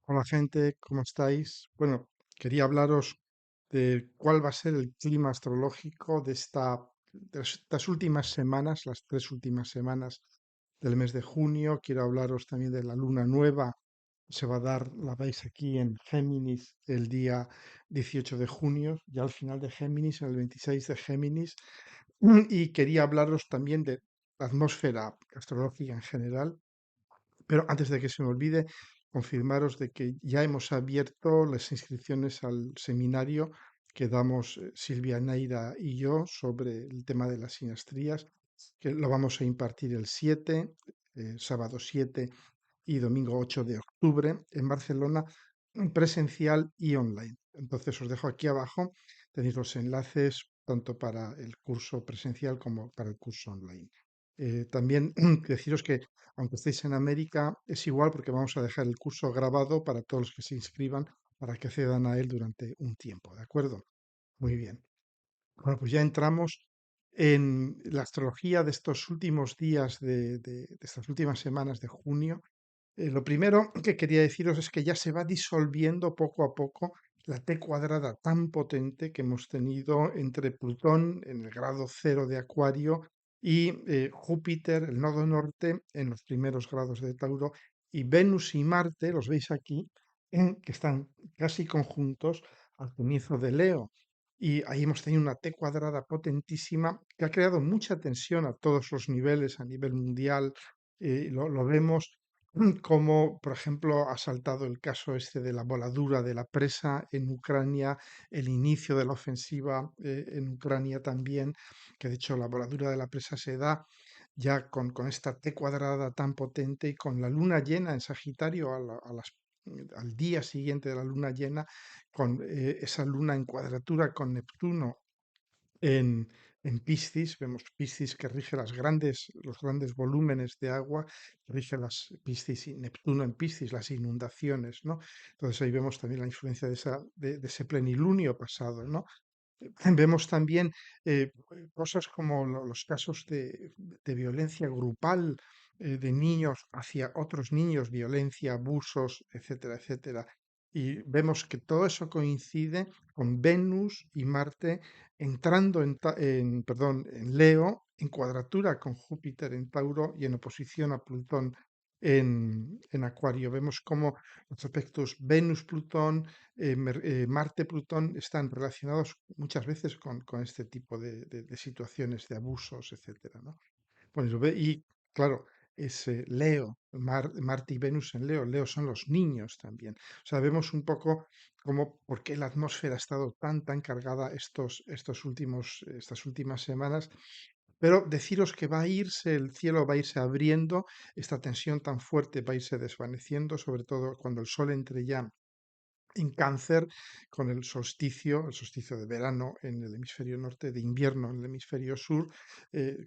Hola gente, ¿cómo estáis? Bueno, quería hablaros de cuál va a ser el clima astrológico de estas últimas semanas, las 3 últimas semanas del mes de junio. Quiero hablaros también de la luna nueva. Se va a dar, la veis aquí en Géminis, el día 18 de junio, ya al final de Géminis, en el 26 de Géminis. Y quería hablaros también de la atmósfera astrológica en general, pero antes de que se me olvide, confirmaros de que ya hemos abierto las inscripciones al seminario que damos Silvia Neira y yo sobre el tema de las sinastrías, que lo vamos a impartir el 7, sábado 7 y domingo 8 de octubre en Barcelona, presencial y online. Entonces os dejo aquí abajo, tenéis los enlaces tanto para el curso presencial como para el curso online. También deciros que aunque estéis en América, es igual porque vamos a dejar el curso grabado para todos los que se inscriban para que accedan a él durante un tiempo, ¿de acuerdo? Muy bien. Bueno, pues ya entramos en la astrología de estos últimos días, de estas últimas semanas de junio. Lo primero que quería deciros es que ya se va disolviendo poco a poco la T cuadrada tan potente que hemos tenido entre Plutón en el grado cero de Acuario y Júpiter, el nodo norte, en los primeros grados de Tauro, y Venus y Marte, los veis aquí, que están casi conjuntos al comienzo de Leo. Y ahí hemos tenido una T cuadrada potentísima que ha creado mucha tensión a todos los niveles, a nivel mundial. Lo vemos como, por ejemplo, ha saltado el caso este de la voladura de la presa en Ucrania, el inicio de la ofensiva en Ucrania también, que de hecho la voladura de la presa se da ya con esta T cuadrada tan potente y con la luna llena en Sagitario al día siguiente de la luna llena, con esa luna en cuadratura con Neptuno en, en Piscis. Vemos Piscis que rige los grandes volúmenes de agua, rige las Piscis y Neptuno en Piscis, las inundaciones, ¿no? Entonces ahí vemos también la influencia de ese plenilunio pasado, ¿no? Vemos también cosas como los casos de violencia grupal de niños hacia otros niños, violencia, abusos, etcétera, etcétera. Y vemos que todo eso coincide con Venus y Marte entrando perdón, en Leo, en cuadratura con Júpiter en Tauro y en oposición a Plutón en Acuario. Vemos cómo los aspectos Venus-Plutón, Marte-Plutón están relacionados muchas veces con este tipo de situaciones de abusos, etcétera, ¿no? Pues y claro, es Leo, Marte y Venus en Leo. Leo son los niños también. O sea, vemos un poco cómo, por qué la atmósfera ha estado tan cargada estas últimas semanas. Pero deciros que va a irse, el cielo va a irse abriendo, esta tensión tan fuerte va a irse desvaneciendo, sobre todo cuando el sol entre ya en Cáncer, con el solsticio de verano en el hemisferio norte, de invierno en el hemisferio sur.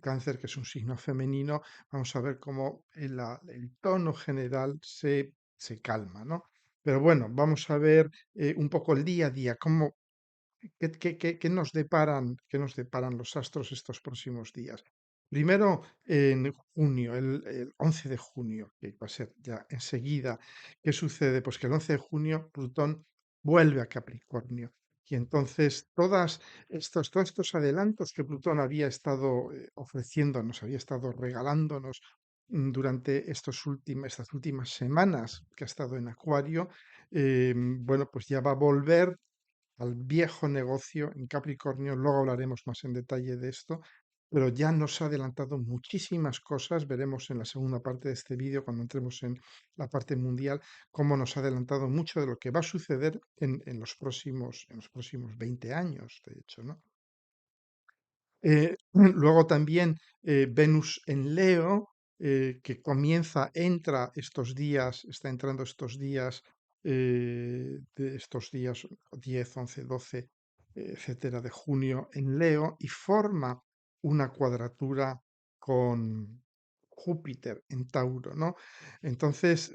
Cáncer, que es un signo femenino, vamos a ver cómo el tono general se calma, ¿no? Pero bueno, vamos a ver un poco el día a día, qué nos deparan los astros estos próximos días. Primero, en junio, el 11 de junio, que va a ser ya enseguida. ¿Qué sucede? Pues que el 11 de junio Plutón vuelve a Capricornio. Y entonces todos estos adelantos que Plutón había estado ofreciéndonos, había estado regalándonos durante estas últimas semanas que ha estado en Acuario, bueno, pues ya va a volver al viejo negocio en Capricornio. Luego hablaremos más en detalle de esto, pero ya nos ha adelantado muchísimas cosas. Veremos en la segunda parte de este vídeo, cuando entremos en la parte mundial, cómo nos ha adelantado mucho de lo que va a suceder en los próximos 20 años, de hecho, ¿no? Luego también Venus en Leo, que está entrando estos días, de estos días 10, 11, 12, etcétera, de junio en Leo y forma una cuadratura con Júpiter en Tauro, ¿no? Entonces,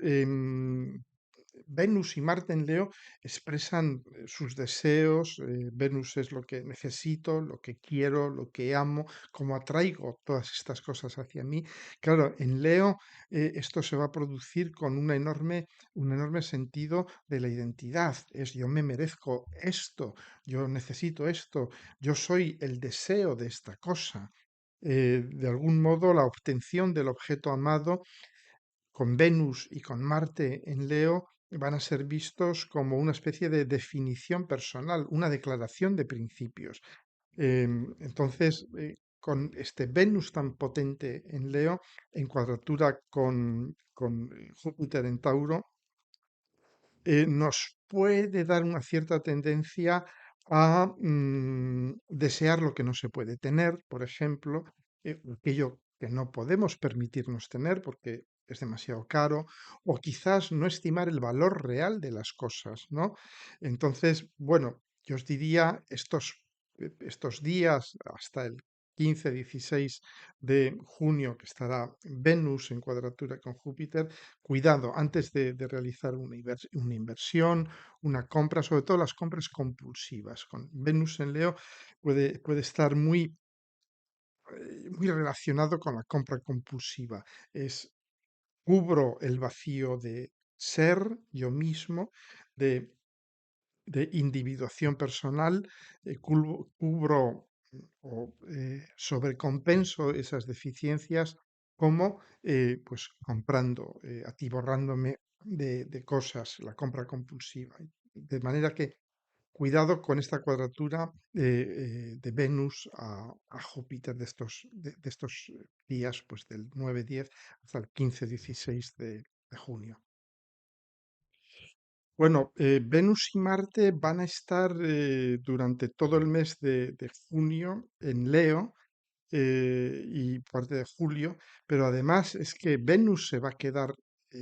Venus y Marte en Leo expresan sus deseos. Venus es lo que necesito, lo que quiero, lo que amo, cómo atraigo todas estas cosas hacia mí. Claro, en Leo esto se va a producir con un enorme sentido de la identidad. Es yo me merezco esto, yo necesito esto, yo soy el deseo de esta cosa. De algún modo, la obtención del objeto amado con Venus y con Marte en Leo van a ser vistos como una especie de definición personal, una declaración de principios. Entonces, con este Venus tan potente en Leo, en cuadratura con Júpiter en Tauro, nos puede dar una cierta tendencia a desear lo que no se puede tener, por ejemplo, aquello que no podemos permitirnos tener porque es demasiado caro, o quizás no estimar el valor real de las cosas, ¿no? Entonces, bueno, yo os diría estos días hasta el 15, 16 de junio, que estará Venus en cuadratura con Júpiter. Cuidado, antes de realizar una inversión, una compra, sobre todo las compras compulsivas. Con Venus en Leo puede estar muy relacionado con la compra compulsiva. Es cubro el vacío de ser yo mismo, de de individuación personal, cubro o sobrecompenso esas deficiencias como pues comprando, atiborrándome de cosas, la compra compulsiva. De manera que cuidado con esta cuadratura de Venus a Júpiter de estos días, pues del 9-10 hasta el 15-16 de junio. Bueno, Venus y Marte van a estar durante todo el mes de junio en Leo y parte de julio, pero además es que Venus se va a quedar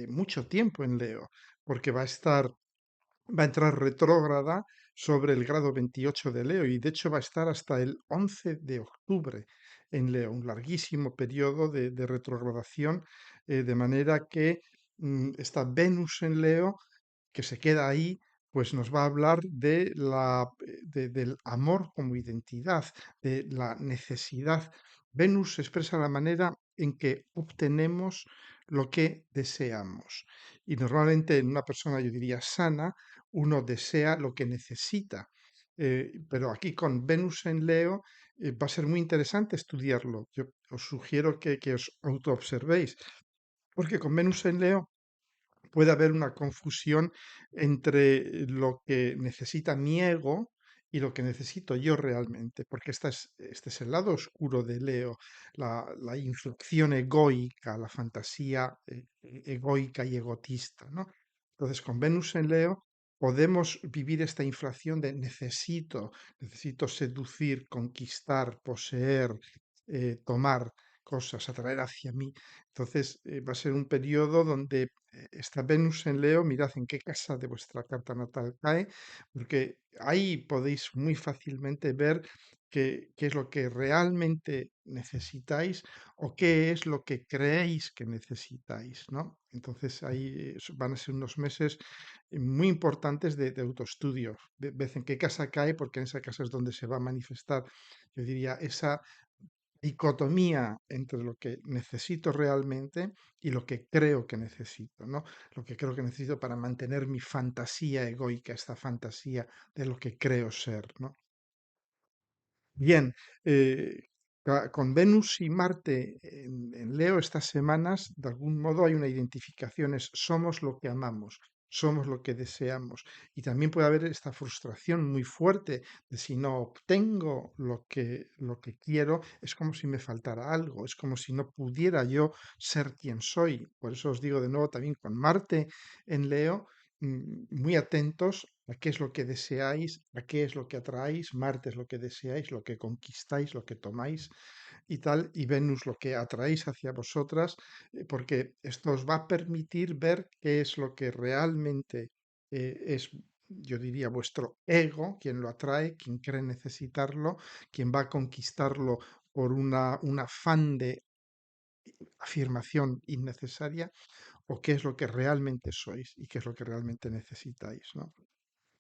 mucho tiempo en Leo, porque va a entrar retrógrada sobre el grado 28 de Leo y de hecho va a estar hasta el 11 de octubre en Leo, un larguísimo periodo de retrogradación, de manera que esta Venus en Leo que se queda ahí, pues nos va a hablar del amor como identidad, de la necesidad. Venus expresa la manera en que obtenemos lo que deseamos. Y normalmente en una persona, yo diría, sana, uno desea lo que necesita. Pero aquí con Venus en Leo va a ser muy interesante estudiarlo. Yo os sugiero que os autoobservéis, porque con Venus en Leo puede haber una confusión entre lo que necesita mi ego y lo que necesito yo realmente, porque este es el lado oscuro de Leo, la inflexión egoica, la fantasía egoica y egotista, ¿no? Entonces, con Venus en Leo podemos vivir esta inflación de necesito seducir, conquistar, poseer, tomar cosas, atraer hacia mí. Entonces, va a ser un periodo donde esta Venus en Leo, mirad en qué casa de vuestra carta natal cae, porque ahí podéis muy fácilmente ver qué es lo que realmente necesitáis o qué es lo que creéis que necesitáis, ¿no? Entonces ahí van a ser unos meses muy importantes de autoestudio. Ved en qué casa cae, porque en esa casa es donde se va a manifestar, yo diría, esa dicotomía entre lo que necesito realmente y lo que creo que necesito, ¿no? Lo que creo que necesito para mantener mi fantasía egoica, esta fantasía de lo que creo ser, ¿no? Bien, con Venus y Marte en Leo estas semanas, de algún modo hay una identificación, somos lo que amamos, somos lo que deseamos. Y también puede haber esta frustración muy fuerte de si no obtengo lo que quiero, es como si me faltara algo, es como si no pudiera yo ser quien soy. Por eso os digo de nuevo también con Marte en Leo muy atentos a qué es lo que deseáis, a qué es lo que atraéis, Marte es lo que deseáis, lo que conquistáis, lo que tomáis y tal, y Venus lo que atraéis hacia vosotras, porque esto os va a permitir ver qué es lo que realmente es, yo diría, vuestro ego, quien lo atrae, quien cree necesitarlo, quien va a conquistarlo por un afán de afirmación innecesaria, o qué es lo que realmente sois y qué es lo que realmente necesitáis, ¿no?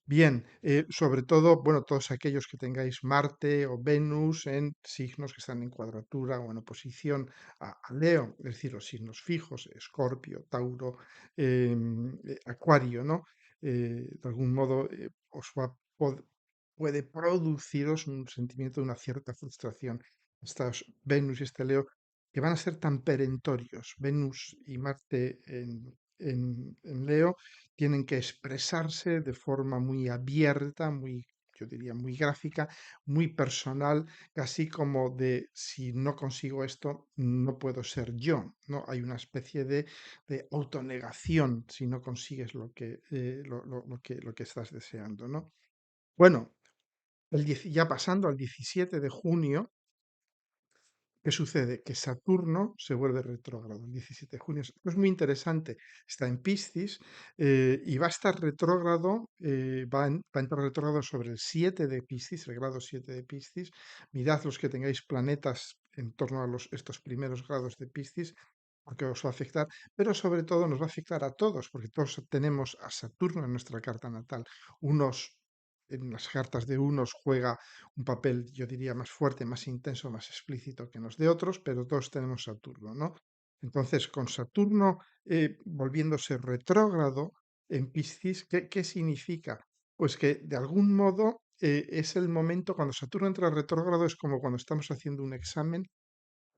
Bien, sobre todo, bueno, todos aquellos que tengáis Marte o Venus en signos que están en cuadratura o en oposición a Leo, es decir, los signos fijos, Escorpio, Tauro, Acuario, ¿no? De algún modo os va a puede produciros un sentimiento de una cierta frustración. Estas Venus y este Leo, que van a ser tan perentorios, Venus y Marte en Leo, tienen que expresarse de forma muy abierta, muy, yo diría, muy gráfica, muy personal, casi como de si no consigo esto, no puedo ser yo, ¿no? Hay una especie de autonegación si no consigues lo que estás deseando, ¿no? Bueno, ya pasando al 17 de junio, ¿qué sucede? Que Saturno se vuelve retrógrado el 17 de junio. Esto es muy interesante. Está en Piscis y va a estar retrógrado, va a entrar retrógrado sobre el 7 de Piscis, el grado 7 de Piscis. Mirad los que tengáis planetas en torno a estos primeros grados de Piscis, porque os va a afectar, pero sobre todo nos va a afectar a todos, porque todos tenemos a Saturno en nuestra carta natal. En las cartas de unos juega un papel, yo diría, más fuerte, más intenso, más explícito que en los de otros, pero todos tenemos Saturno, ¿no? Entonces, con Saturno volviéndose retrógrado en Piscis, ¿qué significa? Pues que de algún modo es el momento, cuando Saturno entra retrógrado, es como cuando estamos haciendo un examen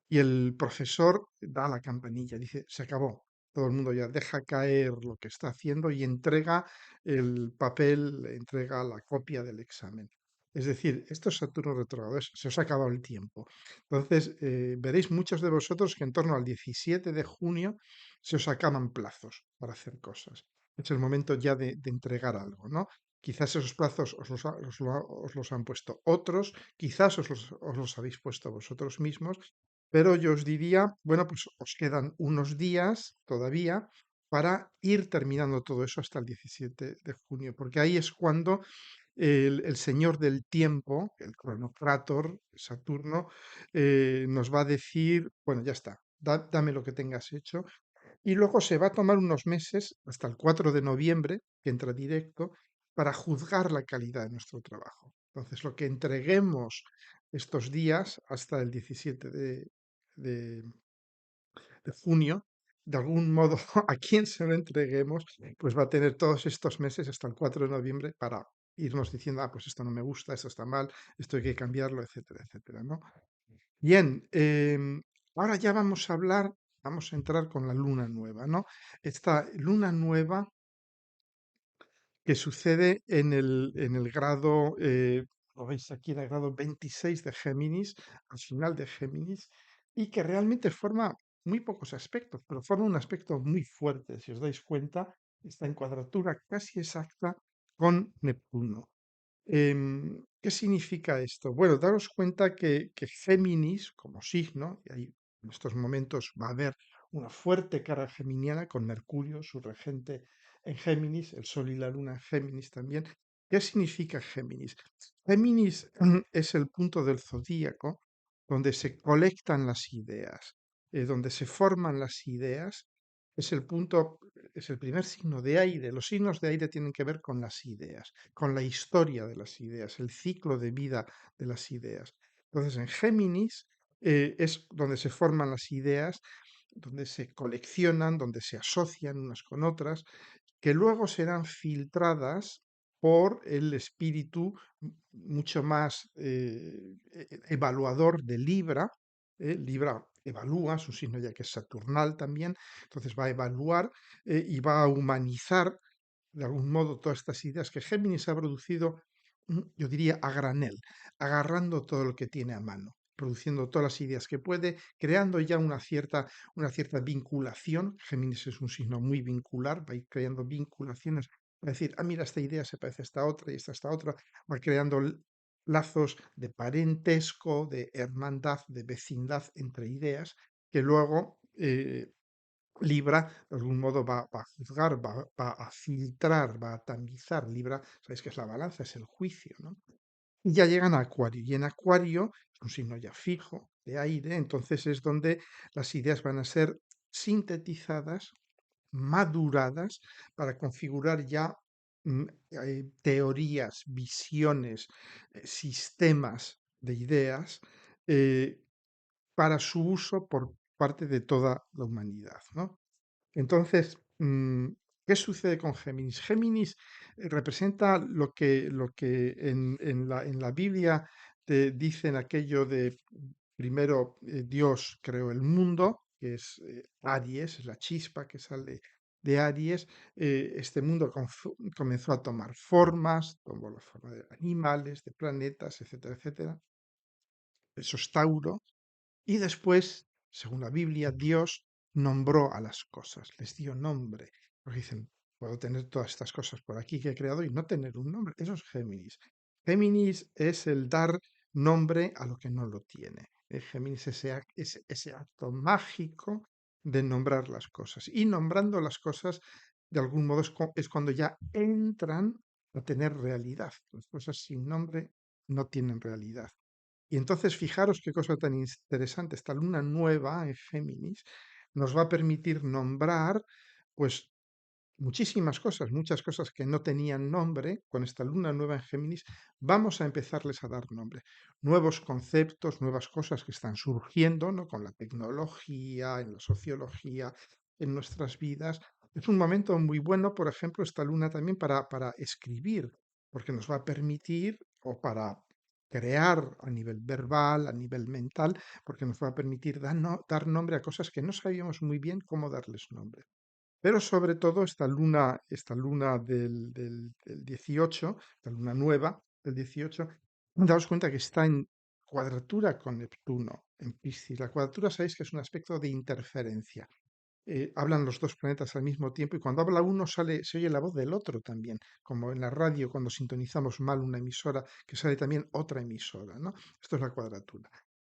y el profesor da la campanilla, dice, se acabó. Todo el mundo ya deja caer lo que está haciendo y entrega el papel, entrega la copia del examen. Es decir, esto es Saturno retrógrado, se os ha acabado el tiempo. Entonces, veréis muchos de vosotros que en torno al 17 de junio se os acaban plazos para hacer cosas. Es el momento ya de entregar algo, ¿no? Quizás esos plazos os los han puesto otros, quizás os los habéis puesto vosotros mismos, pero yo os diría, bueno, pues os quedan unos días todavía para ir terminando todo eso hasta el 17 de junio, porque ahí es cuando el señor del tiempo, el cronocrator, Saturno, nos va a decir, bueno, ya está, dame lo que tengas hecho, y luego se va a tomar unos meses, hasta el 4 de noviembre, que entra directo, para juzgar la calidad de nuestro trabajo. Entonces, lo que entreguemos estos días hasta el 17 de- de junio, de algún modo, a quien se lo entreguemos, pues va a tener todos estos meses hasta el 4 de noviembre para irnos diciendo, ah, pues esto no me gusta, esto está mal, esto hay que cambiarlo, etcétera, etcétera, ¿no? Bien, ahora ya vamos a entrar con la luna nueva, ¿no? Esta luna nueva que sucede en el grado, lo veis aquí, en el grado 26 de Géminis, al final de Géminis, y que realmente forma muy pocos aspectos, pero forma un aspecto muy fuerte. Si os dais cuenta, está en cuadratura casi exacta con Neptuno. ¿Qué significa esto? Bueno, daros cuenta que Géminis, como signo, y ahí en estos momentos va a haber una fuerte cara geminiana con Mercurio, su regente en Géminis, el Sol y la Luna en Géminis también. ¿Qué significa Géminis? Géminis es el punto del zodíaco donde se colectan las ideas, donde se forman las ideas. Es el punto, es el primer signo de aire. Los signos de aire tienen que ver con las ideas, con la historia de las ideas, el ciclo de vida de las ideas. Entonces, en Géminis es donde se forman las ideas, donde se coleccionan, donde se asocian unas con otras, que luego serán filtradas por el espíritu mucho más evaluador de Libra. Libra evalúa, su signo ya que es Saturnal también, entonces va a evaluar y va a humanizar de algún modo todas estas ideas que Géminis ha producido, yo diría a granel, agarrando todo lo que tiene a mano, produciendo todas las ideas que puede, creando ya una cierta vinculación. Géminis es un signo muy vincular, va a ir creando vinculaciones, va a decir, ah, mira, esta idea se parece a esta otra y esta otra, va creando lazos de parentesco, de hermandad, de vecindad entre ideas, que luego Libra, de algún modo, va a juzgar, va a filtrar, va a tamizar. Libra, sabéis que es la balanza, es el juicio, ¿no? Y ya llegan a Acuario. Y en Acuario es un signo ya fijo, de aire, entonces es donde las ideas van a ser sintetizadas maduradas para configurar ya teorías, visiones, sistemas de ideas eh, para su uso por parte de toda la humanidad, ¿no? Entonces, ¿qué sucede con Géminis? Géminis representa lo que en la Biblia te dicen aquello de primero Dios creó el mundo, que es Aries, es la chispa que sale de Aries. Este mundo comenzó a tomar formas, tomó la forma de animales, de planetas, etcétera, etcétera. Eso es Tauro. Y después, según la Biblia, Dios nombró a las cosas, les dio nombre. Porque dicen, puedo tener todas estas cosas por aquí que he creado y no tener un nombre. Eso es Géminis. Géminis es el dar nombre a lo que no lo tiene. Géminis es ese acto mágico de nombrar las cosas. Y nombrando las cosas, de algún modo, es cuando ya entran a tener realidad. Las cosas sin nombre no tienen realidad. Y entonces, fijaros qué cosa tan interesante, esta luna nueva en Géminis nos va a permitir nombrar, pues, muchísimas cosas, muchas cosas que no tenían nombre. Con esta luna nueva en Géminis vamos a empezarles a dar nombre. Nuevos conceptos, nuevas cosas que están surgiendo, ¿no? Con la tecnología, en la sociología, en nuestras vidas. Es un momento muy bueno, por ejemplo, esta luna también para escribir, porque nos va a permitir, o para crear a nivel verbal, a nivel mental, porque nos va a permitir dar nombre a cosas que no sabíamos muy bien cómo darles nombre. Pero sobre todo esta luna del 18, esta luna nueva del 18, daos cuenta que está en cuadratura con Neptuno, en Piscis. La cuadratura sabéis que es un aspecto de interferencia. Hablan los dos planetas al mismo tiempo y cuando habla uno se oye la voz del otro también, como en la radio cuando sintonizamos mal una emisora, que sale también otra emisora, ¿no? Esto es la cuadratura.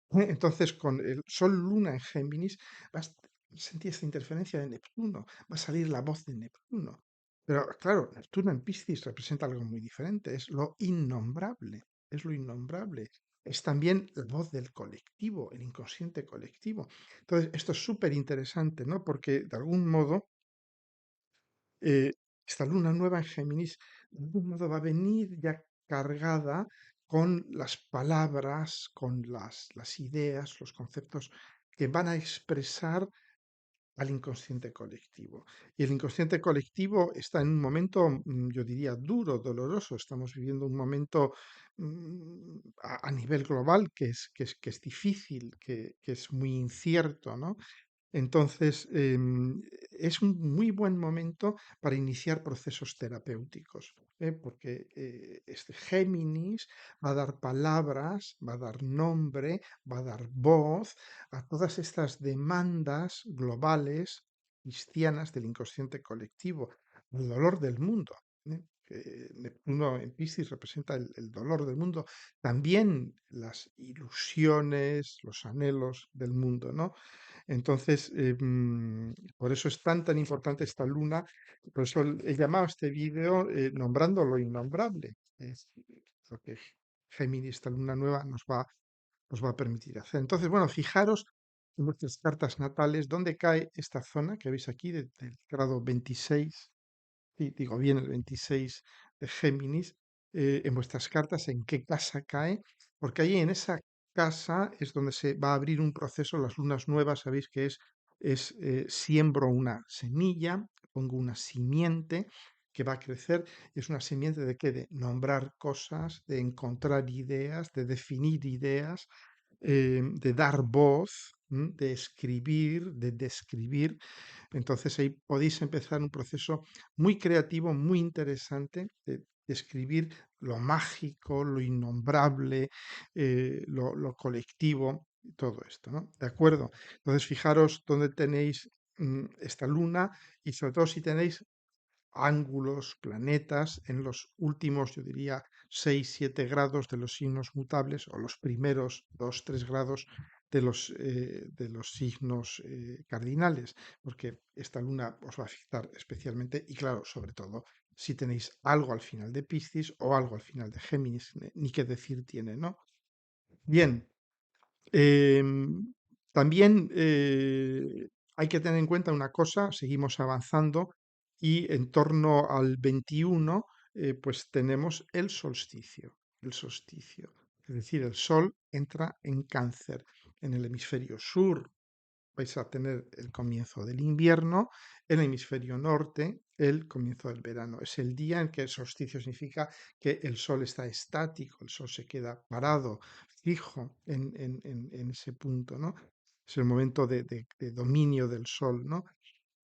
Entonces, con el Sol-Luna en Géminis, vas a sentir esta interferencia de Neptuno, va a salir la voz de Neptuno. Pero claro, Neptuno en Piscis representa algo muy diferente, es lo innombrable, es lo innombrable. Es también la voz del colectivo, el inconsciente colectivo. Entonces, esto es súper interesante, ¿no? Porque de algún modo eh, esta luna nueva en Géminis, de algún modo va a venir ya cargada con las palabras, con las ideas, los conceptos que van a expresar al inconsciente colectivo. Y el inconsciente colectivo está en un momento, yo diría, duro, doloroso. Estamos viviendo un momento a nivel global que es difícil, que es muy incierto, ¿no? Entonces, es un muy buen momento para iniciar procesos terapéuticos, porque este Géminis va a dar palabras, va a dar nombre, va a dar voz a todas estas demandas globales cristianas del inconsciente colectivo, el dolor del mundo. Neptuno en Piscis representa el dolor del mundo, también las ilusiones, los anhelos del mundo, ¿no? Entonces, por eso es tan importante esta luna, por eso he llamado a este vídeo nombrando lo innombrable. Es lo que Géminis, esta luna nueva, nos va a permitir hacer. Entonces, bueno, fijaros en vuestras cartas natales dónde cae esta zona que veis aquí del grado 26, sí, digo bien el 26 de Géminis, en vuestras cartas, en qué casa cae, porque ahí en esa casa es donde se va a abrir un proceso, las lunas nuevas, sabéis que siembro una semilla, pongo una simiente que va a crecer, y es una simiente de qué, de nombrar cosas, de encontrar ideas, de definir ideas, de dar voz, de escribir, de describir. Entonces ahí podéis empezar un proceso muy creativo, muy interesante de escribir lo mágico, lo innombrable, lo colectivo, todo esto, ¿no? ¿De acuerdo? Entonces fijaros dónde tenéis esta luna y sobre todo si tenéis ángulos, planetas en los últimos, yo diría, 6, 7 grados de los signos mutables o los primeros 2, 3 grados de los signos cardinales, porque esta luna os va a afectar especialmente y claro, sobre todo si tenéis algo al final de Piscis o algo al final de Géminis, ni qué decir tiene, ¿no? Bien, Em, también hay que tener en cuenta una cosa, seguimos avanzando y en torno al 21, pues tenemos el solsticio, el solsticio. Es decir, el sol entra en Cáncer. En el hemisferio sur vais a tener el comienzo del invierno, en el hemisferio norte el comienzo del verano. Es el día en que el solsticio significa que el sol está estático, el sol se queda parado, fijo en ese punto, ¿no? Es el momento de dominio del sol, ¿no?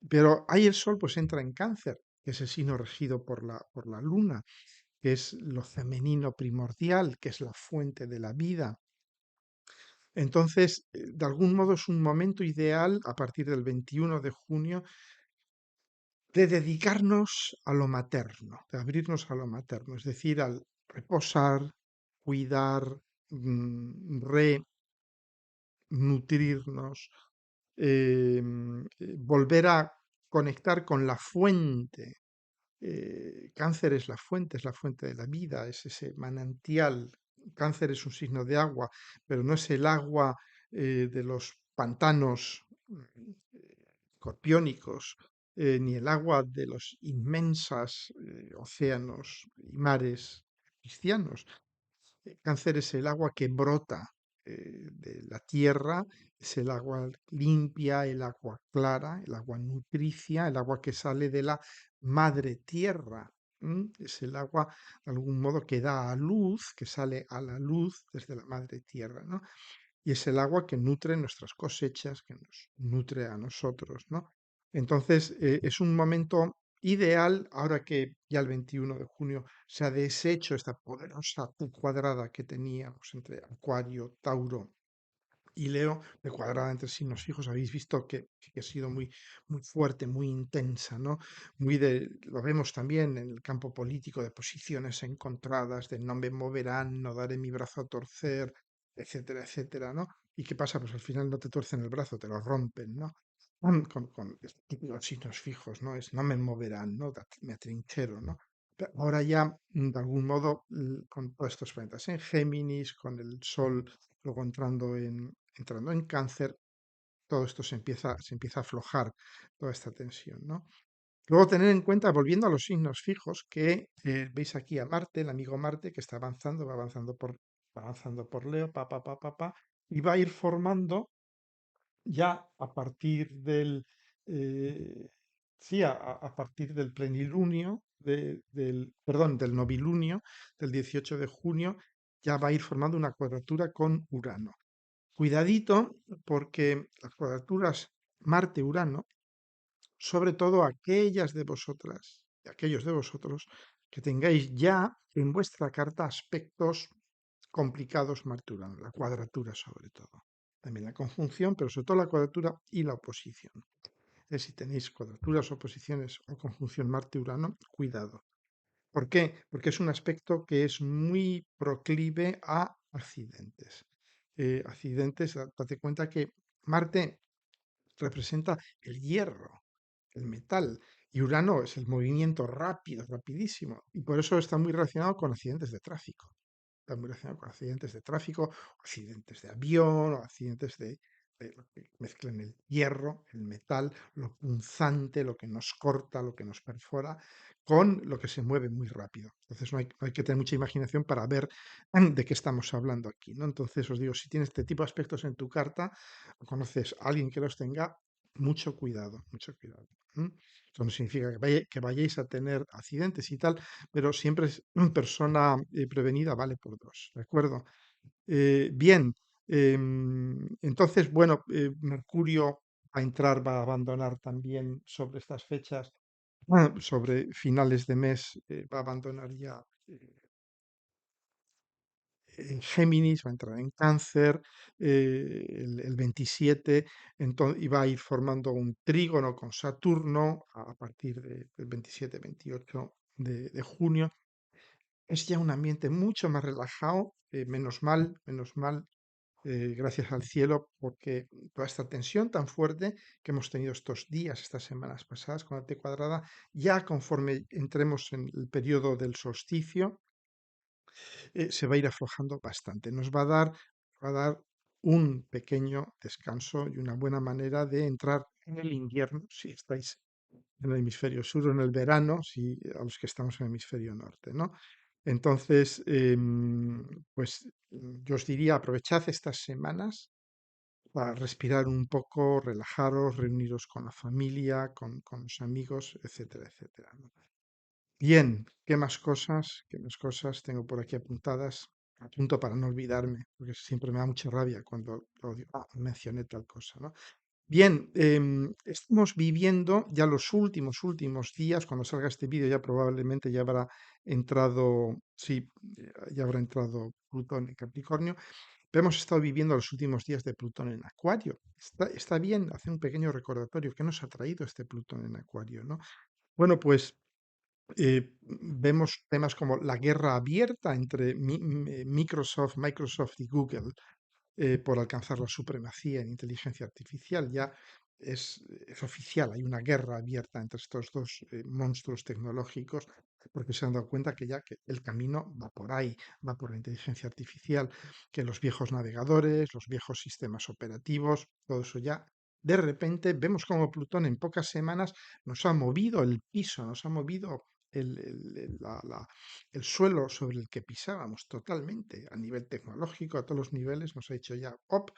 Pero ahí el sol pues entra en Cáncer, que es el signo regido por la luna, que es lo femenino primordial, que es la fuente de la vida. Entonces, de algún modo es un momento ideal a partir del 21 de junio de dedicarnos a lo materno, de abrirnos a lo materno, es decir, al reposar, cuidar, renutrirnos, volver a conectar con la fuente. Cáncer es la fuente de la vida, es ese manantial. Cáncer es un signo de agua, pero no es el agua de los pantanos escorpiónicos, ni el agua de los inmensas océanos y mares cristianos. Cáncer es el agua que brota de la tierra, es el agua limpia, el agua clara, el agua nutricia, el agua que sale de la madre tierra. Es el agua, de algún modo, que da a luz, que sale a la luz desde la madre tierra, ¿no? Y es el agua que nutre nuestras cosechas, que nos nutre a nosotros, ¿no? Entonces, es un momento ideal, ahora que ya el 21 de junio se ha deshecho esta poderosa Q cuadrada que teníamos entre Acuario, Tauro y Leo, de cuadrada entre signos fijos, habéis visto que ha sido muy, muy fuerte, muy intensa, ¿no? Lo vemos también en el campo político de posiciones encontradas, de no me moverán, no daré mi brazo a torcer, etcétera, etcétera, ¿no? ¿Y qué pasa? Pues al final no te tuercen el brazo, te lo rompen, ¿no? Con estos típicos signos fijos, ¿no? Es no me moverán, ¿no? Me atrinchero, ¿no? Pero ahora ya, de algún modo, con todos estos planetas en Géminis, con el Sol luego entrando en Cáncer, todo esto se empieza a aflojar, toda esta tensión, ¿no? Luego tener en cuenta, volviendo a los signos fijos, que veis aquí a Marte, el amigo Marte, que está avanzando, va avanzando por Leo, y va a ir formando ya a partir eh, sí, a partir del plenilunio, perdón, del novilunio, del 18 de junio, ya va a ir formando una cuadratura con Urano. Cuidadito, porque las cuadraturas Marte-Urano, sobre todo aquellas de vosotras, y aquellos de vosotros que tengáis ya en vuestra carta aspectos complicados Marte-Urano, la cuadratura sobre todo. También la conjunción, pero sobre todo la cuadratura y la oposición. Si tenéis cuadraturas, oposiciones o conjunción Marte-Urano, cuidado. ¿Por qué? Porque es un aspecto que es muy proclive a accidentes. Accidentes, date cuenta que Marte representa el hierro, el metal, y Urano es el movimiento rápido, rapidísimo, y por eso está muy relacionado con accidentes de tráfico. Está muy relacionado con accidentes de tráfico, o accidentes de avión, o accidentes de lo que mezclan el hierro, el metal, lo punzante, lo que nos corta, lo que nos perfora, con lo que se mueve muy rápido. Entonces no hay que tener mucha imaginación para ver de qué estamos hablando aquí, ¿no? Entonces os digo, si tienes este tipo de aspectos en tu carta, o conoces a alguien que los tenga, mucho cuidado, mucho cuidado. Eso no significa que vayáis a tener accidentes y tal, pero siempre es persona prevenida vale por dos, ¿de acuerdo? Bien, entonces, bueno, Mercurio va a entrar, va a abandonar también sobre estas fechas, sobre finales de mes, va a abandonar ya en Géminis, va a entrar en Cáncer el 27, y va a ir formando un trígono con Saturno a partir del 27-28 de junio. Es ya un ambiente mucho más relajado, menos mal, gracias al cielo, porque toda esta tensión tan fuerte que hemos tenido estos días, estas semanas pasadas con la T cuadrada, ya conforme entremos en el periodo del solsticio, se va a ir aflojando bastante. Nos va a dar un pequeño descanso y una buena manera de entrar en el invierno, si estáis en el hemisferio sur, o en el verano, si a los que estamos en el hemisferio norte, ¿no? Entonces, pues yo os diría, aprovechad estas semanas para respirar un poco, relajaros, reuniros con la familia, con los amigos, etcétera, etcétera, ¿no? Bien, qué más cosas tengo por aquí apuntadas? Apunto para no olvidarme, porque siempre me da mucha rabia cuando lo digo, mencioné tal cosa, ¿no? Bien, estamos viviendo ya los últimos días. Cuando salga este vídeo ya probablemente ya habrá entrado, sí, ya habrá entrado Plutón en Capricornio. Pero hemos estado viviendo los últimos días de Plutón en Acuario. Está bien hacer un pequeño recordatorio. ¿Qué nos ha traído este Plutón en Acuario, no? Bueno, pues vemos temas como la guerra abierta entre Microsoft y Google por alcanzar la supremacía en inteligencia artificial. Ya es oficial, hay una guerra abierta entre estos dos monstruos tecnológicos porque se han dado cuenta que ya que el camino va por ahí, va por la inteligencia artificial, que los viejos navegadores, los viejos sistemas operativos, todo eso ya. De repente vemos como Plutón en pocas semanas nos ha movido el piso, nos ha movido el suelo sobre el que pisábamos totalmente, a nivel tecnológico, a todos los niveles, nos ha hecho ya op,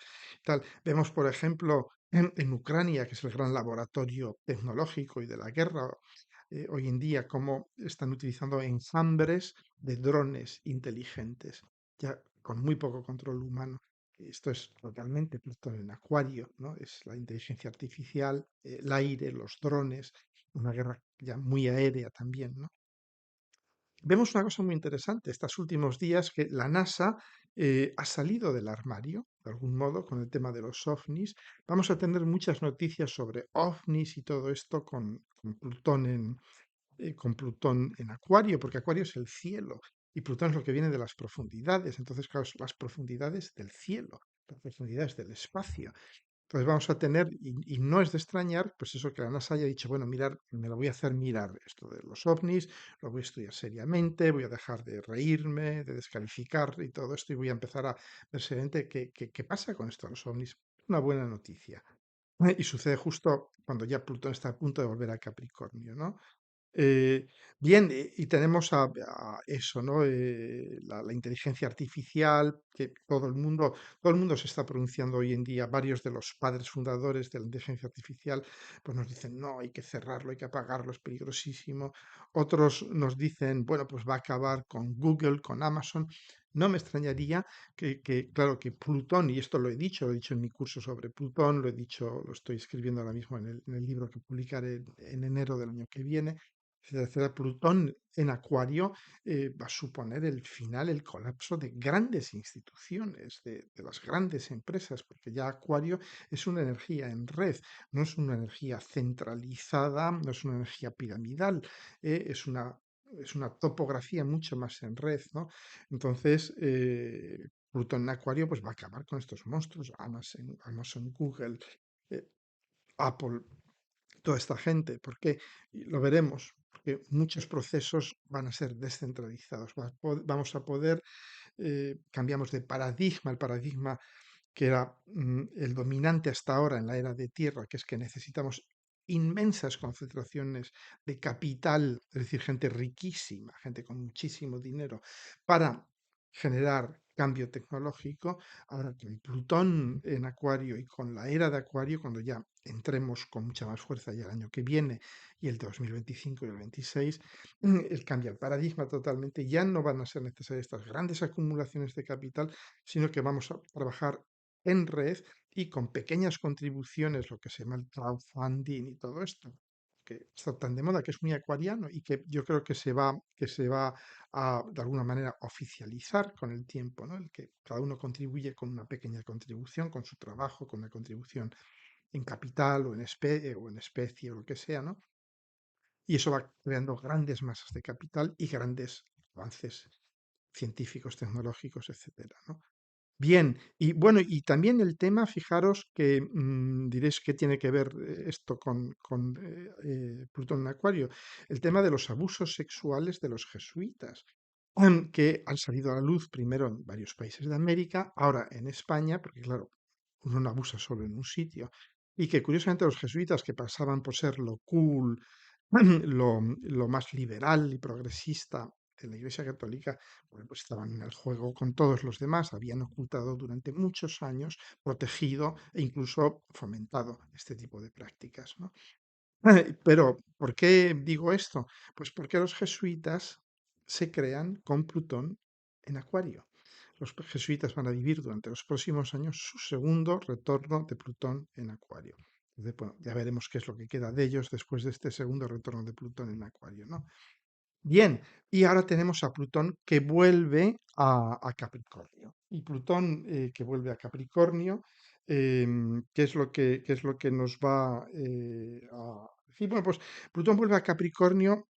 tal. Vemos, por ejemplo, en Ucrania, que es el gran laboratorio tecnológico y de la guerra, hoy en día, cómo están utilizando enjambres de drones inteligentes, ya con muy poco control humano. Esto es totalmente Plutón en Acuario, ¿no? Es la inteligencia artificial, el aire, los drones, una guerra ya muy aérea también, ¿no? Vemos una cosa muy interesante estos últimos días que la NASA ha salido del armario, de algún modo, con el tema de los ovnis. Vamos a tener muchas noticias sobre ovnis y todo esto con Plutón en Acuario, porque Acuario es el cielo y Plutón es lo que viene de las profundidades. Entonces, claro, es las profundidades del cielo, las profundidades del espacio. Entonces vamos a tener, y no es de extrañar, pues eso que la NASA haya dicho, bueno, mirar, me lo voy a hacer mirar esto de los ovnis, lo voy a estudiar seriamente, voy a dejar de reírme, de descalificar y todo esto, y voy a empezar a ver seriamente qué pasa con esto de los ovnis. Una buena noticia. Y sucede justo cuando ya Plutón está a punto de volver a Capricornio, ¿no? Eh, bien, y tenemos a eso, ¿no? La inteligencia artificial, que todo el mundo se está pronunciando hoy en día. Varios de los padres fundadores de la inteligencia artificial, pues nos dicen, no, hay que cerrarlo, hay que apagarlo, es peligrosísimo. Otros nos dicen, bueno, pues va a acabar con Google, con Amazon. No me extrañaría claro, que Plutón, y esto lo he dicho en mi curso sobre Plutón, lo he dicho, lo estoy escribiendo ahora mismo en el libro que publicaré en enero del año que viene, etcétera. Plutón en Acuario va a suponer el final, el colapso de grandes instituciones, de las grandes empresas, porque ya Acuario es una energía en red, no es una energía centralizada, no es una energía piramidal, es una topografía mucho más en red, ¿no? Entonces, Plutón en Acuario pues va a acabar con estos monstruos, Amazon, Google, eh, Apple, toda esta gente, porque y lo veremos, porque muchos procesos van a ser descentralizados. Vamos a poder, cambiamos de paradigma, el paradigma que era el dominante hasta ahora en la era de tierra, que es que necesitamos inmensas concentraciones de capital, es decir, gente riquísima, gente con muchísimo dinero, para generar cambio tecnológico. Ahora con Plutón en Acuario y con la era de Acuario, cuando ya entremos con mucha más fuerza ya el año que viene y el 2025 y el 26, el cambia el paradigma totalmente. Ya no van a ser necesarias estas grandes acumulaciones de capital, sino que vamos a trabajar en red y con pequeñas contribuciones, lo que se llama el crowdfunding y todo esto, que está tan de moda, que es muy acuariano y que yo creo que se va a, de alguna manera, oficializar con el tiempo, ¿no? El que cada uno contribuye con una pequeña contribución, con su trabajo, con una contribución en capital o en especie o lo que sea, ¿no? Y eso va creando grandes masas de capital y grandes avances científicos, tecnológicos, etcétera, ¿no? Bien, y bueno, y también el tema, fijaros que diréis que tiene que ver esto con Plutón en Acuario, el tema de los abusos sexuales de los jesuitas, que han salido a la luz primero en varios países de América, ahora en España, porque claro, uno no abusa solo en un sitio. Y que curiosamente los jesuitas, que pasaban por ser lo cool, lo más liberal y progresista de la Iglesia Católica, bueno, pues estaban en el juego con todos los demás, habían ocultado durante muchos años, protegido e incluso fomentado este tipo de prácticas, ¿no? Pero, ¿por qué digo esto? Pues porque los jesuitas se crean con Plutón en Acuario. Los jesuitas van a vivir durante los próximos años su segundo retorno de Plutón en Acuario. Entonces, bueno, ya veremos qué es lo que queda de ellos después de este segundo retorno de Plutón en Acuario, ¿no? Bien, y ahora tenemos a Plutón que vuelve a Capricornio. Y Plutón que vuelve a Capricornio, qué es lo que nos va a decir? Bueno, pues Plutón vuelve a Capricornio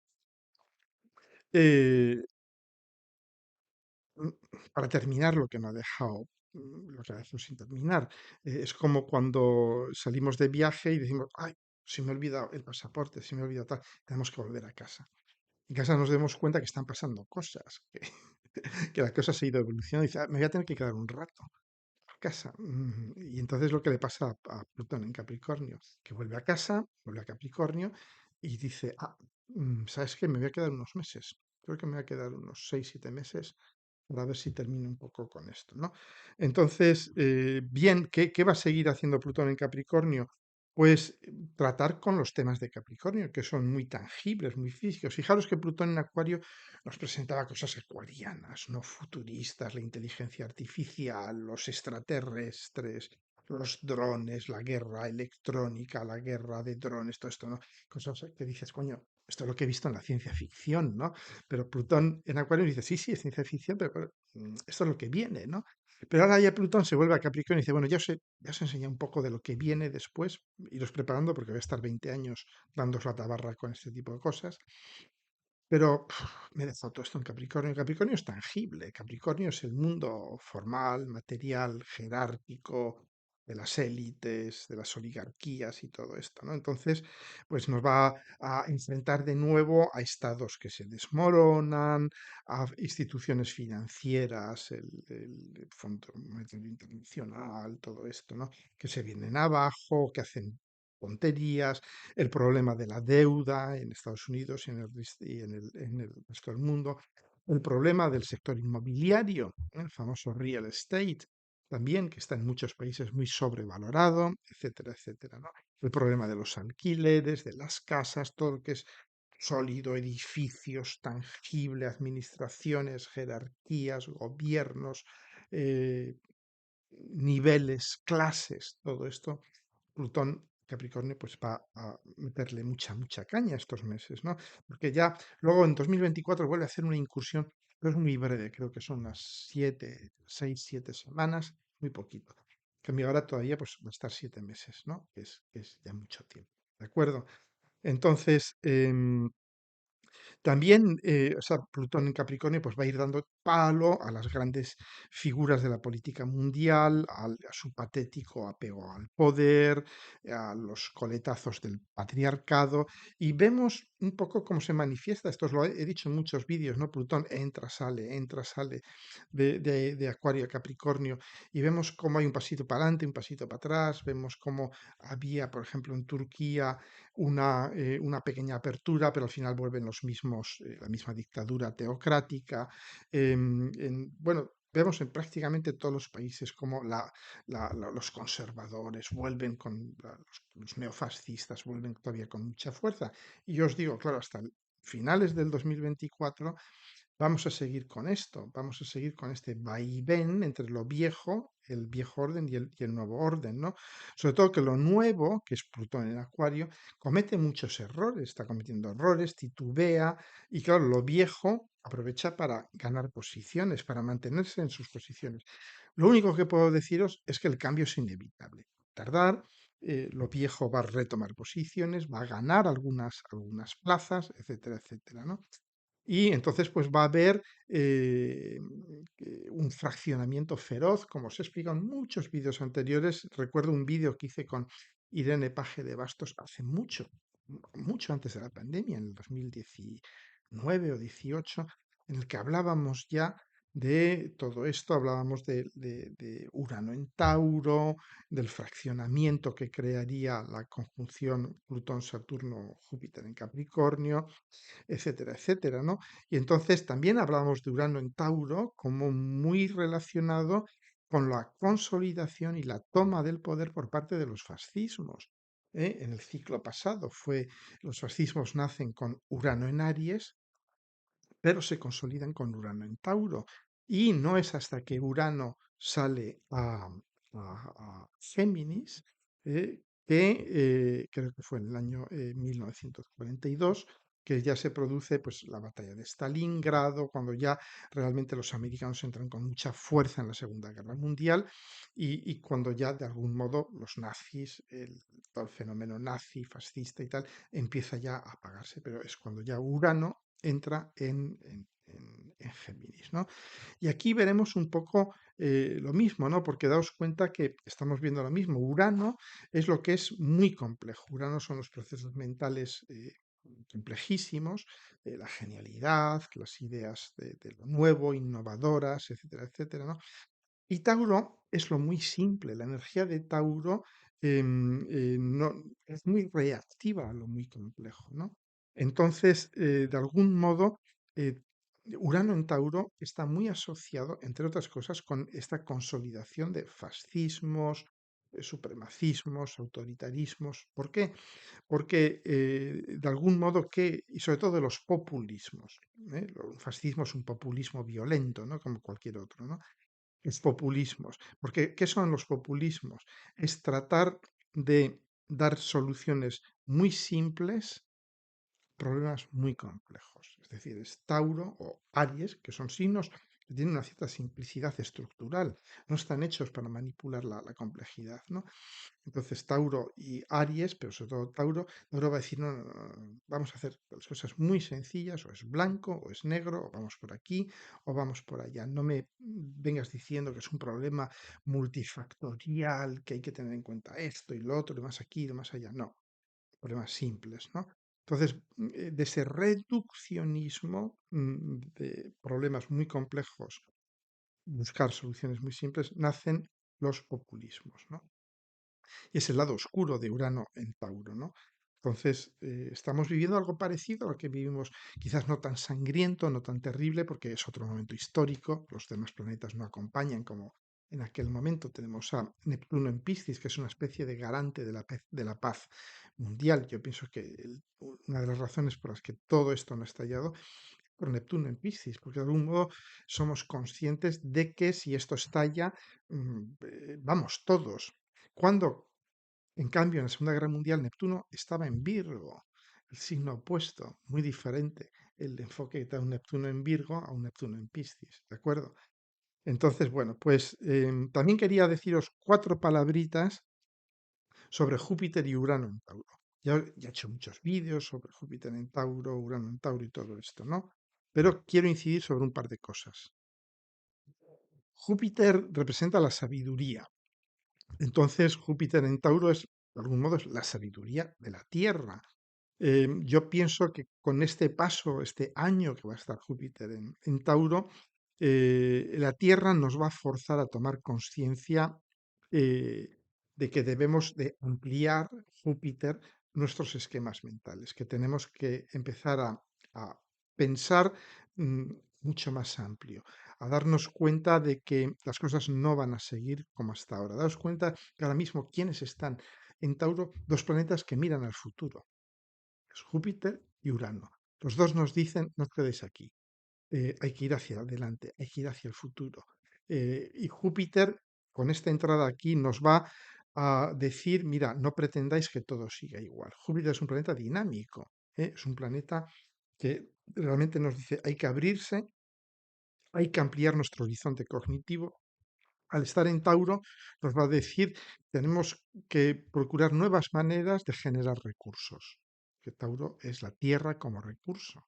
eh, mm, para terminar lo que no ha dejado, lo que ha dejado sin terminar. Es como cuando salimos de viaje y decimos, ay, se me ha olvidado el pasaporte, se me ha olvidado tal, tenemos que volver a casa. En casa nos damos cuenta que están pasando cosas, que, que la cosa se ha ido evolucionando y dice, "Ah, me voy a tener que quedar un rato a casa". Y entonces lo que le pasa a Plutón en Capricornio, que vuelve a casa, vuelve a Capricornio y dice, ¿sabes qué? Me voy a quedar unos meses. Creo que me voy a quedar unos 6, 7 meses para ver si termino un poco con esto, ¿no? Entonces, bien, ¿qué va a seguir haciendo Plutón en Capricornio? Pues tratar con los temas de Capricornio, que son muy tangibles, muy físicos. Fijaros que Plutón en Acuario nos presentaba cosas acuarianas, no futuristas, la inteligencia artificial, los extraterrestres, los drones, la guerra electrónica, la guerra de drones, todo esto, ¿no? Cosas que dices, coño, esto es lo que he visto en la ciencia ficción, ¿no? Pero Plutón en Acuario dice, sí, sí, es ciencia ficción, pero esto es lo que viene, ¿no? Pero ahora ya Plutón se vuelve a Capricornio y dice, bueno, ya os enseñé un poco de lo que viene después, iros preparando porque voy a estar 20 años dándos la tabarra con este tipo de cosas. Pero me he dejado todo esto en Capricornio. Capricornio es tangible. Capricornio es el mundo formal, material, jerárquico, de las élites, de las oligarquías y todo esto, ¿no? Entonces, pues nos va a enfrentar de nuevo a estados que se desmoronan, a instituciones financieras, el Fondo Monetario Internacional, todo esto, ¿no? Que se vienen abajo, que hacen tonterías, el problema de la deuda en Estados Unidos y en el resto del mundo, el problema del sector inmobiliario, el famoso real estate, también, que está en muchos países muy sobrevalorado, etcétera, etcétera, ¿no? El problema de los alquileres, de las casas, todo lo que es sólido, edificios, tangible, administraciones, jerarquías, gobiernos, eh, niveles, clases, todo esto Plutón, Capricornio, pues va a meterle mucha caña estos meses, ¿no? Porque ya luego en 2024 vuelve a hacer una incursión, pero es muy breve, creo que son unas 6, 7 semanas, muy poquito. En cambio ahora todavía pues va a estar 7 meses, ¿no? Que es ya mucho tiempo, ¿de acuerdo? Entonces, también, o sea, Plutón en Capricornio pues va a ir dando palo a las grandes figuras de la política mundial, a su patético apego al poder, a los coletazos del patriarcado, y vemos un poco cómo se manifiesta, esto os lo he dicho en muchos vídeos, ¿no? Plutón entra, sale de Acuario a Capricornio, y vemos cómo hay un pasito para adelante, un pasito para atrás, vemos cómo había, por ejemplo, en Turquía, una pequeña apertura, pero al final vuelven los mismos, la misma dictadura teocrática. Bueno, vemos en prácticamente todos los países como los conservadores vuelven los neofascistas, vuelven todavía con mucha fuerza. Y yo os digo, claro, hasta finales del 2024 vamos a seguir con esto, vamos a seguir con este vaivén entre lo viejo, el viejo orden y el nuevo orden, ¿no? Sobre todo que lo nuevo, que es Plutón en Acuario, comete muchos errores, está cometiendo errores, titubea, y claro, lo viejo aprovecha para ganar posiciones, para mantenerse en sus posiciones. Lo único que puedo deciros es que el cambio es inevitable. Tardar, lo viejo va a retomar posiciones, va a ganar algunas plazas, etcétera, etcétera, ¿no? Y entonces, pues va a haber un fraccionamiento feroz, como os he explicado en muchos vídeos anteriores. Recuerdo un vídeo que hice con Irene Paje de Bastos hace mucho antes de la pandemia, en el 2019 o 18, en el que hablábamos ya de todo esto, hablábamos de Urano en Tauro, del fraccionamiento que crearía la conjunción Plutón-Saturno-Júpiter en Capricornio, etcétera, etcétera, ¿no? Y entonces también hablábamos de Urano en Tauro como muy relacionado con la consolidación y la toma del poder por parte de los fascismos. En el ciclo pasado los fascismos nacen con Urano en Aries, pero se consolidan con Urano en Tauro. Y no es hasta que Urano sale a Géminis, que creo que fue en el año 1942, que ya se produce pues, la batalla de Stalingrado, cuando ya realmente los americanos entran con mucha fuerza en la Segunda Guerra Mundial y cuando ya de algún modo los nazis, todo el fenómeno nazi, fascista y tal, empieza ya a apagarse, pero es cuando ya Urano entra en Géminis, ¿no? Y aquí veremos un poco lo mismo, ¿no? Porque daos cuenta que estamos viendo lo mismo. Urano es lo que es muy complejo. Urano son los procesos mentales complejísimos, la genialidad, las ideas de lo nuevo, innovadoras, etcétera, etcétera, ¿no? Y Tauro es lo muy simple. La energía de Tauro no, es muy reactiva a lo muy complejo, ¿no? Entonces, de algún modo, eh, Urano en Tauro está muy asociado, entre otras cosas, con esta consolidación de fascismos, supremacismos, autoritarismos. ¿Por qué? Porque de algún modo y sobre todo de los populismos, ¿eh? El fascismo es un populismo violento, ¿no? Como cualquier otro, ¿no? Los populismos. Porque, ¿qué son los populismos? Es tratar de dar soluciones muy simples problemas muy complejos. Es decir, es Tauro o Aries, que son signos que tienen una cierta simplicidad estructural, no están hechos para manipular la complejidad, ¿no? Entonces Tauro y Aries, pero sobre todo Tauro va a decir, no, no, no, no, vamos a hacer las cosas muy sencillas, o es blanco, o es negro, o vamos por aquí, o vamos por allá. No me vengas diciendo que es un problema multifactorial, que hay que tener en cuenta esto y lo otro, y más aquí, y más allá. No, problemas simples, ¿no? Entonces, de ese reduccionismo de problemas muy complejos, buscar soluciones muy simples, nacen los populismos, ¿no? Y es el lado oscuro de Urano en Tauro, ¿no? Entonces, estamos viviendo algo parecido a lo que vivimos, quizás no tan sangriento, no tan terrible, porque es otro momento histórico, los demás planetas no acompañan como en aquel momento. Tenemos a Neptuno en Piscis, que es una especie de garante de la paz mundial. Yo pienso que una de las razones por las que todo esto no ha estallado por Neptuno en Piscis, porque de algún modo somos conscientes de que si esto estalla, vamos todos. Cuando en cambio, en la Segunda Guerra Mundial, Neptuno estaba en Virgo, el signo opuesto, muy diferente el enfoque que da un Neptuno en Virgo a un Neptuno en Piscis, ¿de acuerdo? Entonces, bueno, pues también quería deciros cuatro palabritas sobre Júpiter y Urano en Tauro. Ya he hecho muchos vídeos sobre Júpiter en Tauro, Urano en Tauro y todo esto, ¿no? Pero quiero incidir sobre un par de cosas. Júpiter representa la sabiduría. Entonces, Júpiter en Tauro es, de algún modo, es la sabiduría de la Tierra. Yo pienso que con este paso, este año que va a estar Júpiter en Tauro, la Tierra nos va a forzar a tomar conciencia eh, de que debemos de ampliar Júpiter nuestros esquemas mentales, que tenemos que empezar a pensar mm, mucho más amplio, a darnos cuenta de que las cosas no van a seguir como hasta ahora. Daos cuenta que ahora mismo quienes están en Tauro, dos planetas que miran al futuro, es Júpiter y Urano. Los dos nos dicen, no os quedéis aquí, hay que ir hacia adelante, hay que ir hacia el futuro. Y Júpiter, con esta entrada aquí, nos va a decir, mira, no pretendáis que todo siga igual. Júpiter es un planeta dinámico, es un planeta que realmente nos dice, hay que abrirse, hay que ampliar nuestro horizonte cognitivo. Al estar en Tauro, nos va a decir, tenemos que procurar nuevas maneras de generar recursos, que Tauro es la Tierra como recurso.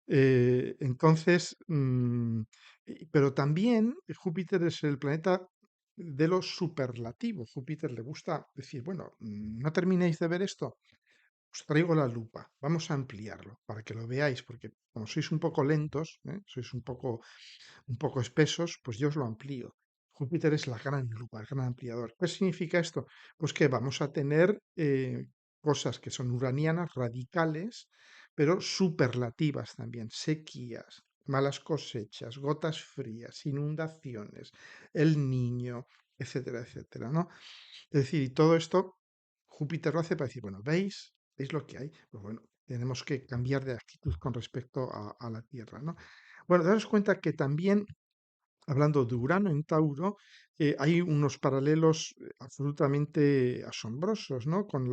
Entonces, pero también Júpiter es el planeta de lo superlativo. Júpiter le gusta decir, bueno, no terminéis de ver esto, os traigo la lupa, vamos a ampliarlo para que lo veáis, porque como sois un poco lentos, sois un poco espesos, pues yo os lo amplío. Júpiter es la gran lupa, el gran ampliador. ¿Qué significa esto? Pues que vamos a tener cosas que son uranianas, radicales, pero superlativas también, sequías, malas cosechas, gotas frías, inundaciones, el niño, etcétera, etcétera, ¿no? Es decir, y todo esto Júpiter lo hace para decir, bueno, ¿veis? ¿Veis lo que hay? Pues bueno, tenemos que cambiar de actitud con respecto a la Tierra, ¿no? Bueno, daros cuenta que también, hablando de Urano en Tauro, hay unos paralelos absolutamente asombrosos, ¿no? Con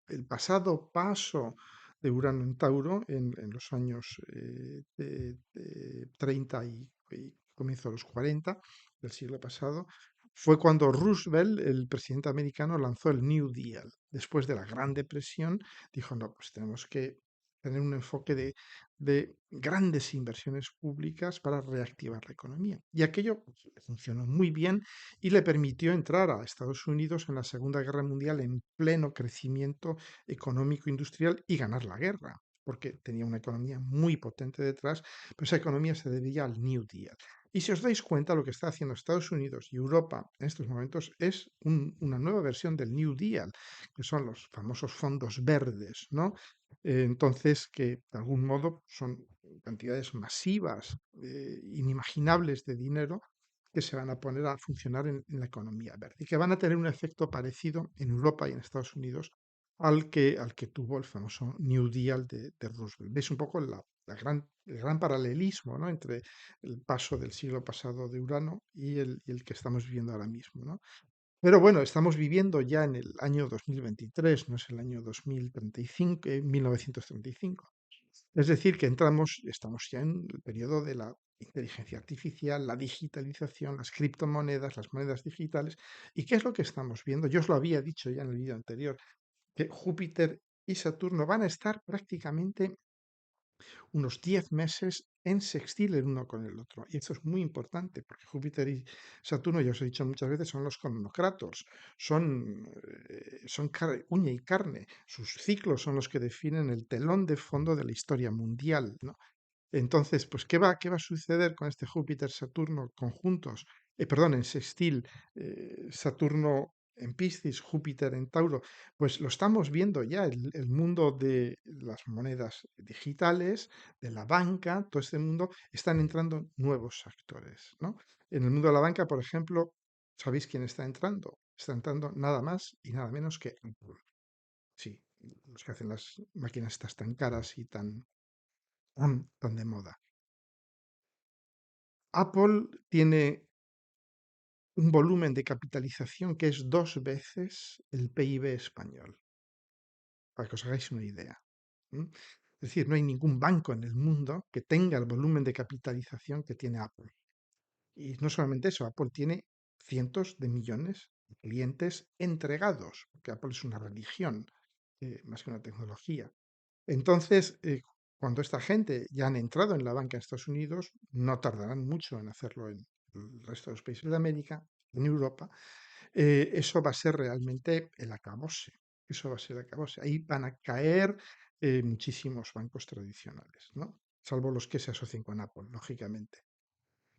el pasado paso de Urano en Tauro en los años 30 y comienzo de los 40 del siglo pasado, fue cuando Roosevelt, el presidente americano, lanzó el New Deal. Después de la Gran Depresión, dijo, no, pues tenemos que tener un enfoque de grandes inversiones públicas para reactivar la economía. Y aquello pues, funcionó muy bien y le permitió entrar a Estados Unidos en la Segunda Guerra Mundial en pleno crecimiento económico industrial y ganar la guerra, porque tenía una economía muy potente detrás, pero esa economía se debía al New Deal. Y si os dais cuenta, lo que está haciendo Estados Unidos y Europa en estos momentos es una nueva versión del New Deal, que son los famosos fondos verdes, ¿no? Entonces, que de algún modo son cantidades masivas, inimaginables de dinero que se van a poner a funcionar en la economía verde y que van a tener un efecto parecido en Europa y en Estados Unidos al que tuvo el famoso New Deal de Roosevelt. Veis un poco el gran paralelismo, ¿no? Entre el paso del siglo pasado de Urano y el que estamos viviendo ahora mismo, ¿no? Pero bueno, estamos viviendo ya en el año 2023, no es el año 2035, 1935. Es decir, que estamos ya en el periodo de la inteligencia artificial, la digitalización, las criptomonedas, las monedas digitales. ¿Y qué es lo que estamos viendo? Yo os lo había dicho ya en el vídeo anterior, que Júpiter y Saturno van a estar prácticamente unos 10 meses en sextil el uno con el otro. Y esto es muy importante porque Júpiter y Saturno, ya os he dicho muchas veces, son los cronocratos, son uña y carne. Sus ciclos son los que definen el telón de fondo de la historia mundial, ¿no? Entonces, pues, qué va a suceder con este Júpiter-Saturno conjuntos? Perdón, en sextil, Saturno en Piscis, Júpiter en Tauro. Pues lo estamos viendo ya, el mundo de las monedas digitales, de la banca, todo este mundo, están entrando nuevos actores, ¿no? En el mundo de la banca, por ejemplo, ¿sabéis quién está entrando? Está entrando nada más y nada menos que Apple. Sí, los que hacen las máquinas estas tan caras y tan de moda. Apple tiene un volumen de capitalización que es 2 veces el PIB español, para que os hagáis una idea. ¿M? Es decir, no hay ningún banco en el mundo que tenga el volumen de capitalización que tiene Apple. Y no solamente eso, Apple tiene cientos de millones de clientes entregados, porque Apple es una religión, más que una tecnología. Entonces, cuando esta gente ya han entrado en la banca en Estados Unidos, no tardarán mucho en hacerlo en el resto de los países de América, en Europa, eso va a ser realmente el acabose. Eso va a ser el acabose. Ahí van a caer muchísimos bancos tradicionales, ¿no? Salvo los que se asocien con Apple, lógicamente.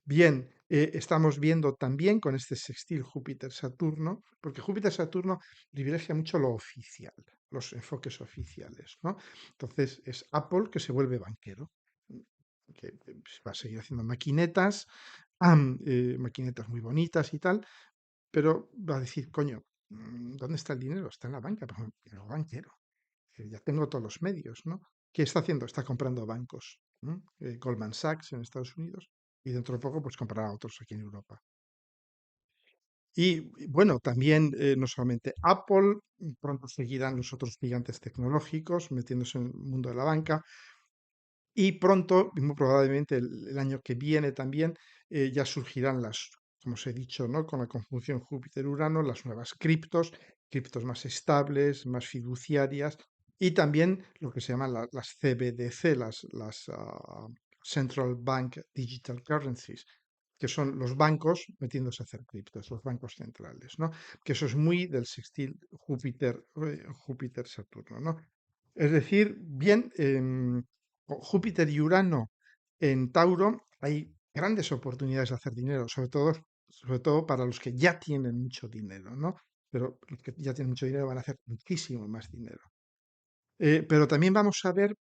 Bien, estamos viendo también con este sextil Júpiter-Saturno, porque Júpiter-Saturno privilegia mucho lo oficial, los enfoques oficiales, ¿no? Entonces es Apple que se vuelve banquero, que va a seguir haciendo maquinetas, maquinetas muy bonitas y tal, pero va a decir, coño, ¿dónde está el dinero? Está en la banca, pero banquero, ya tengo todos los medios, ¿no? ¿Qué está haciendo? Está comprando bancos, ¿no? Goldman Sachs en Estados Unidos y dentro de poco pues comprará otros aquí en Europa. Y bueno, también no solamente Apple, pronto seguirán los otros gigantes tecnológicos metiéndose en el mundo de la banca. Y pronto, muy probablemente el año que viene también, ya surgirán como os he dicho, ¿no? Con la conjunción Júpiter-Urano, las nuevas criptos más estables, más fiduciarias, y también lo que se llaman las CBDC, las Central Bank Digital Currencies, que son los bancos metiéndose a hacer criptos, los bancos centrales, ¿no? Que eso es muy del sextil Júpiter-Saturno, ¿no? Es decir, bien, con Júpiter y Urano en Tauro hay grandes oportunidades de hacer dinero, sobre todo para los que ya tienen mucho dinero, ¿no? Pero los que ya tienen mucho dinero van a hacer muchísimo más dinero. Pero también vamos a ver,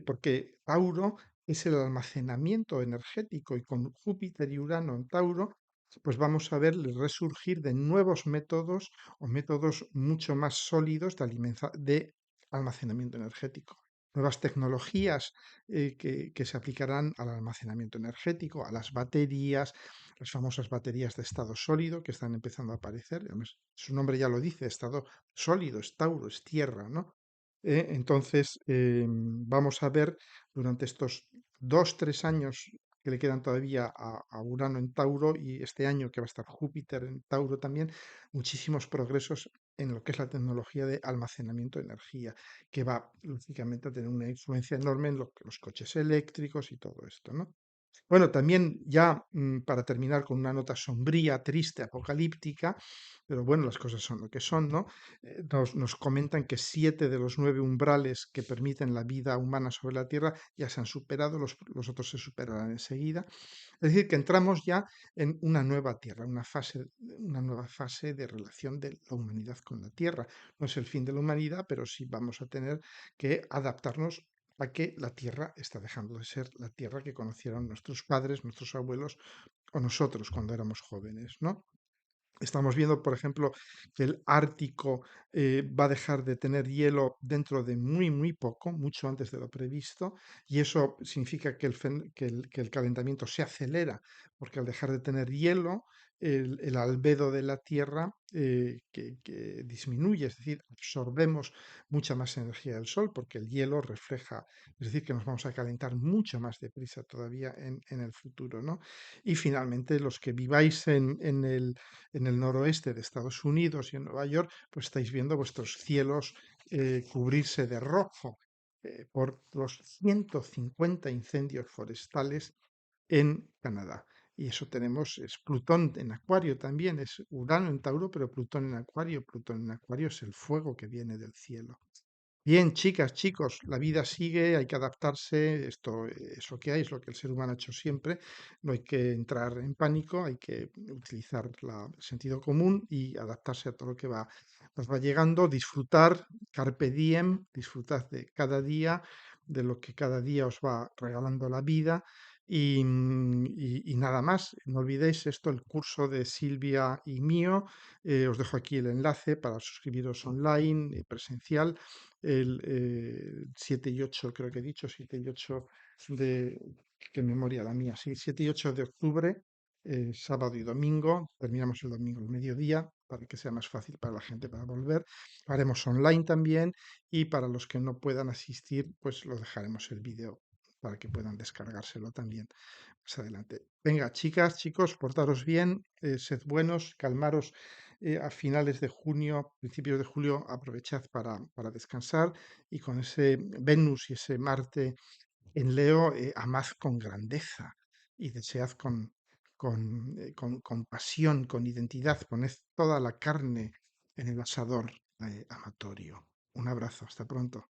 porque Tauro es el almacenamiento energético y con Júpiter y Urano en Tauro, pues vamos a ver el resurgir de nuevos métodos o métodos mucho más sólidos de almacenamiento energético. Nuevas tecnologías que se aplicarán al almacenamiento energético, a las baterías, las famosas baterías de estado sólido que están empezando a aparecer. Además, su nombre ya lo dice, estado sólido, es Tauro, es tierra, ¿no? Entonces, vamos a ver durante estos 2, 3 años que le quedan todavía a Urano en Tauro y este año que va a estar Júpiter en Tauro también, muchísimos progresos en lo que es la tecnología de almacenamiento de energía, que va, lógicamente, a tener una influencia enorme en los coches eléctricos y todo esto, ¿no? Bueno, también ya para terminar con una nota sombría, triste, apocalíptica, pero bueno, las cosas son lo que son, ¿no? Nos comentan que 7 de los 9 umbrales que permiten la vida humana sobre la Tierra ya se han superado, los otros se superarán enseguida. Es decir, que entramos ya en una nueva Tierra, una nueva fase de relación de la humanidad con la Tierra. No es el fin de la humanidad, pero sí vamos a tener que adaptarnos a que la Tierra está dejando de ser la Tierra que conocieron nuestros padres, nuestros abuelos o nosotros cuando éramos jóvenes, ¿no? Estamos viendo, por ejemplo, que el Ártico va a dejar de tener hielo dentro de muy, muy poco, mucho antes de lo previsto, y eso significa que el calentamiento se acelera, porque al dejar de tener hielo, el albedo de la Tierra que disminuye, es decir, absorbemos mucha más energía del Sol, porque el hielo refleja, es decir, que nos vamos a calentar mucho más deprisa todavía en el futuro, ¿no? Y finalmente, los que viváis en el noroeste de Estados Unidos y en Nueva York, pues estáis viendo vuestros cielos cubrirse de rojo por los 150 incendios forestales en Canadá. Y eso tenemos, es Plutón en Acuario también, es Urano en Tauro, pero Plutón en Acuario. Plutón en Acuario es el fuego que viene del cielo. Bien, chicas, chicos, la vida sigue, hay que adaptarse, esto es lo que hay, es lo que el ser humano ha hecho siempre, no hay que entrar en pánico, hay que utilizar el sentido común y adaptarse a todo lo que nos va llegando, disfrutar, carpe diem, disfrutad de cada día, de lo que cada día os va regalando la vida y nada más, no olvidéis esto, el curso de Silvia y mío, os dejo aquí el enlace para suscribiros online, presencial el 7 y 8, creo que he dicho, 7 y 8 de, qué memoria la mía, sí, 7 y 8 de octubre, sábado y domingo, terminamos el domingo al mediodía para que sea más fácil para la gente para volver. Lo haremos online también y para los que no puedan asistir, pues lo dejaremos el vídeo para que puedan descargárselo también más adelante. Venga, chicas, chicos, portaros bien, sed buenos, calmaros a finales de junio, principios de julio, aprovechad para descansar y con ese Venus y ese Marte en Leo, amad con grandeza y desead con pasión, con identidad, poned toda la carne en el asador amatorio. Un abrazo, hasta pronto.